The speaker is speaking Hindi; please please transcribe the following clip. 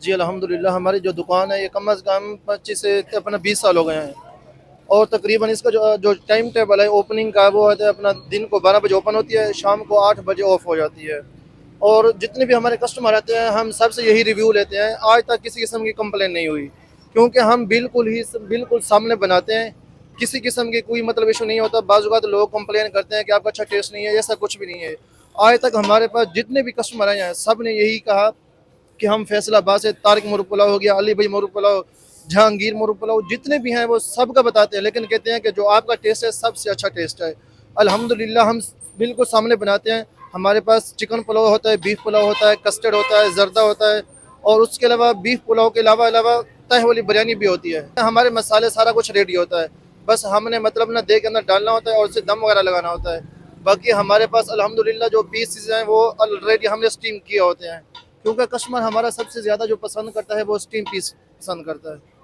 जी अल्हम्दुलिल्लाह हमारी जो दुकान है ये कम अज़ कम 25 से अपना 20 साल हो गए हैं। और तकरीबन इसका जो जो टाइम टेबल है ओपनिंग का वो है अपना दिन को 12 बजे ओपन होती है, शाम को 8 बजे ऑफ हो जाती है। और जितने भी हमारे कस्टमर आते हैं हम सबसे यही रिव्यू लेते हैं, आज तक किसी किस्म की कंप्लेन नहीं हुई, क्योंकि हम बिल्कुल सामने बनाते हैं। किसी किस्म की कोई मतलब इशू नहीं होता। बाज़-औक़ात लोग कंप्लेन करते हैं कि आपका अच्छा टेस्ट नहीं है, ऐसा कुछ भी नहीं है। आज तक हमारे पास जितने भी कस्टमर आए हैं सब ने यही कहा कि हम फैसलाबाद से तारिक मुर्ग पुलाव हो गया, अली भाई मुर्ग पुलाव, जहांगीर मुर्ग पुलाव, जितने भी हैं वो सबका बताते हैं, लेकिन कहते हैं कि जो आपका टेस्ट है सबसे अच्छा टेस्ट है। अल्हम्दुलिल्लाह हम बिल्कुल सामने बनाते हैं। हमारे पास चिकन पुलाव होता है, बीफ पुलाव होता है, कस्टर्ड होता है, जर्दा होता है, और उसके अलावा बीफ पुलाव के अलावा अलावा तह वाली बिरयानी भी होती है। हमारे मसाले सारा कुछ रेडी होता है, बस हमने मतलब ना दे के अंदर डालना होता है और उसे दम वगैरह लगाना होता है। बाकी हमारे पास अल्हम्दुलिल्लाह जो पीसेस हैं वो ऑलरेडी हमने स्टीम किए होते हैं, क्योंकि कस्टमर हमारा सबसे ज़्यादा जो पसंद करता है वो स्टीम पीस पसंद करता है।